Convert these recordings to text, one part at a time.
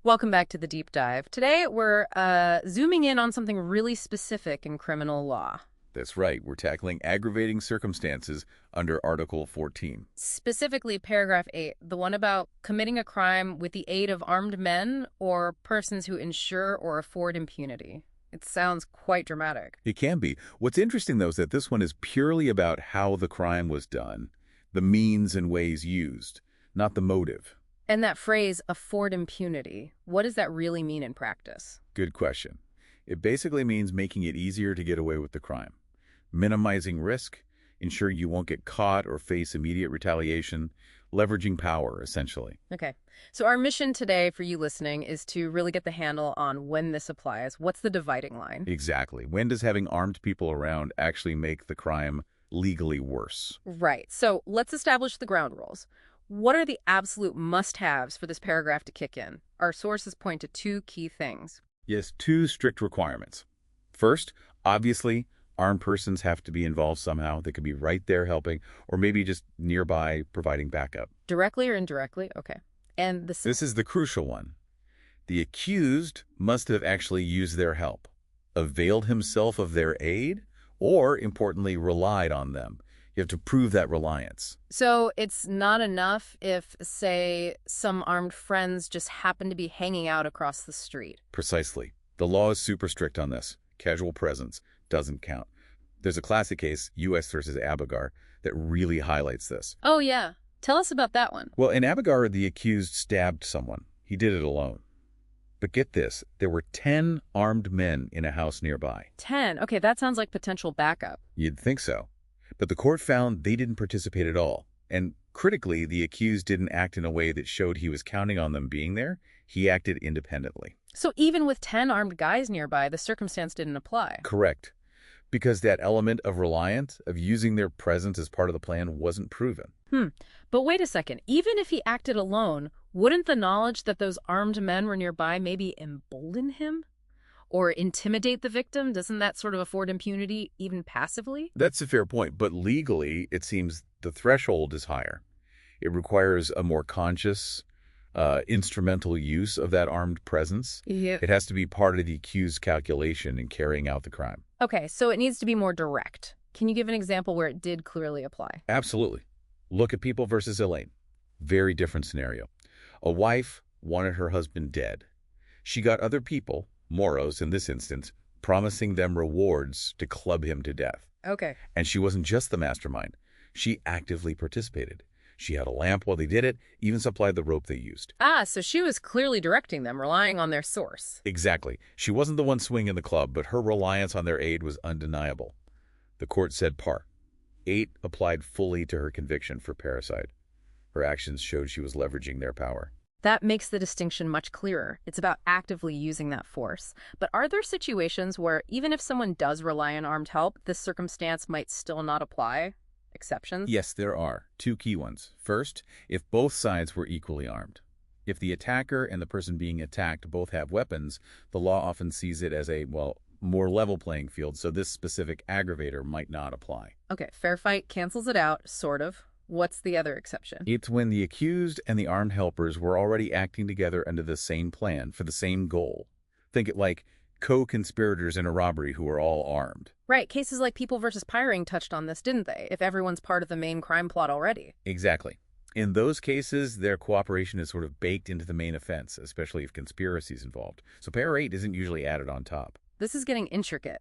Welcome back to the deep dive. Today we're zooming in on something really specific in criminal law, That's right, we're tackling aggravating circumstances under Article 14. specifically paragraph 8, the one about committing a crime with the aid of armed men or persons who ensure or afford impunity. It sounds quite dramatic. It can be. What's interesting, though, is that this one is purely about how the crime was done, the means and ways used, not the motive. And that phrase, afford impunity, what does that really mean in practice? Good question. It basically means making it easier to get away with the crime, minimizing risk, ensuring you won't get caught or face immediate retaliation, leveraging power, essentially. Okay, so our mission today for you listening is to really get the handle on when this applies. What's the dividing line? Exactly. When does having armed people around actually make the crime legally worse? Right. So let's establish the ground rules. What are the absolute must-haves for this paragraph to kick in? Our sources point to two key things. Yes, two strict requirements. First, obviously, armed persons have to be involved somehow. They could be right there helping, or maybe just nearby providing backup. Directly or indirectly? Okay. And This is the crucial one. The accused must have actually used their help, availed himself of their aid, or, importantly, relied on them. You have to prove that reliance. So it's not enough if, say, some armed friends just happen to be hanging out across the street. Precisely. The law is super strict on this. Casual presence doesn't count. There's a classic case, U.S. versus Abigar, that really highlights this. Oh, yeah. Tell us about that one. Well, in Abigar, the accused stabbed someone. He did it alone. But get this, there were 10 armed men in a house nearby. 10. Okay, that sounds like potential backup. You'd think so. But the court found they didn't participate at all. And critically, the accused didn't act in a way that showed he was counting on them being there. He acted independently. So even with 10 armed guys nearby, the circumstance didn't apply. Correct. Because that element of reliance, of using their presence as part of the plan, wasn't proven. But wait a second. Even if he acted alone, wouldn't the knowledge that those armed men were nearby maybe embolden him? Or intimidate the victim? Doesn't that sort of afford impunity even passively? That's a fair point, but legally, it seems the threshold is higher. It requires a more conscious, instrumental use of that armed presence. Yeah. It has to be part of the accused's calculation in carrying out the crime. Okay, so it needs to be more direct. Can you give an example where it did clearly apply? Absolutely. Look at People versus Elaine. Very different scenario. A wife wanted her husband dead. She got other people, Moros in this instance, promising them rewards to club him to death. Okay. And she wasn't just the mastermind. She actively participated. She had a lamp while they did it, even supplied the rope they used. Ah, so she was clearly directing them, relying on their source. Exactly. She wasn't the one swinging the club, but her reliance on their aid was undeniable. The court said par. 8 applied fully to her conviction for parricide. Her actions showed she was leveraging their power. That makes the distinction much clearer. It's about actively using that force. But are there situations where even if someone does rely on armed help, this circumstance might still not apply? Exceptions? Yes, there are. 2 key ones. First, if both sides were equally armed. If the attacker and the person being attacked both have weapons, the law often sees it as a, more level playing field, so this specific aggravator might not apply. Okay, fair fight cancels it out, sort of. What's the other exception? It's when the accused and the armed helpers were already acting together under the same plan for the same goal. Think it like co-conspirators in a robbery who are all armed. Right, cases like People versus Piring touched on this, didn't they? If everyone's part of the main crime plot already. Exactly. In those cases, their cooperation is sort of baked into the main offense, especially if conspiracy is involved. So Par 8 isn't usually added on top. This is getting intricate.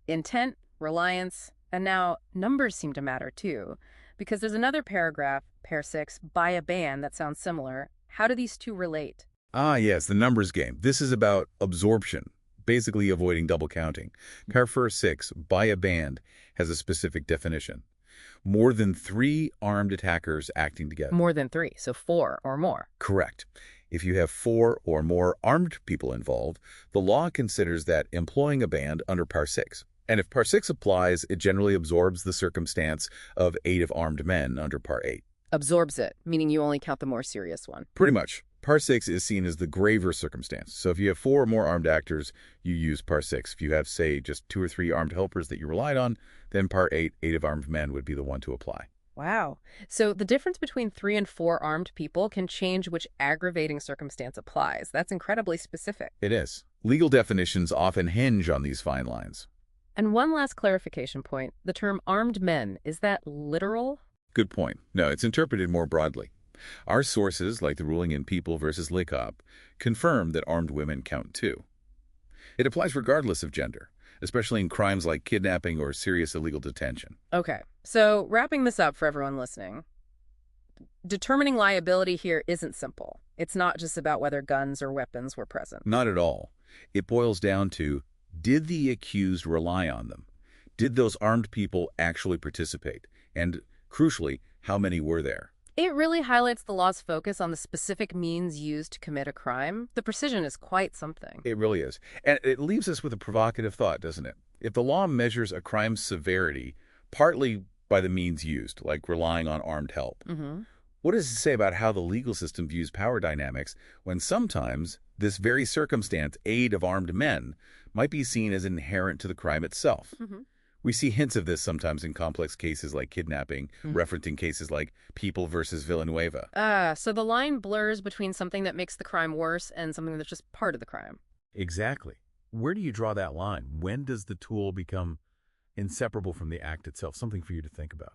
Intent, reliance, and now numbers seem to matter too. Because there's another paragraph, Par 6, by a band that sounds similar. How do these two relate? Ah, yes, the numbers game. This is about absorption, basically avoiding double counting. Par 6, by a band, has a specific definition. More than 3 armed attackers acting together. More than 3, so 4 or more. Correct. If you have 4 or more armed people involved, the law considers that employing a band under Par 6. And if Par 6 applies, it generally absorbs the circumstance of 8 of armed men under Par 8. Absorbs it, meaning you only count the more serious one. Pretty much. Par 6 is seen as the graver circumstance. So if you have 4 or more armed actors, you use Par 6. If you have, say, just 2 or 3 armed helpers that you relied on, then Par 8, 8 of armed men would be the one to apply. Wow. So the difference between 3 and 4 armed people can change which aggravating circumstance applies. That's incredibly specific. It is. Legal definitions often hinge on these fine lines. And one last clarification point. The term armed men, is that literal? Good point. No, it's interpreted more broadly. Our sources, like the ruling in People versus Licop, confirm that armed women count too. It applies regardless of gender, especially in crimes like kidnapping or serious illegal detention. Okay. So wrapping this up for everyone listening, determining liability here isn't simple. It's not just about whether guns or weapons were present. Not at all. It boils down to, did the accused rely on them? Did those armed people actually participate? And, crucially, how many were there? It really highlights the law's focus on the specific means used to commit a crime. The precision is quite something. It really is. And it leaves us with a provocative thought, doesn't it? If the law measures a crime's severity partly by the means used, like relying on armed help, what does it say about how the legal system views power dynamics when sometimes this very circumstance, aid of armed men, might be seen as inherent to the crime itself? We see hints of this sometimes in complex cases like kidnapping, referencing cases like People versus Villanueva. So the line blurs between something that makes the crime worse and something that's just part of the crime. Exactly. Where do you draw that line? When does the tool become inseparable from the act itself? Something for you to think about.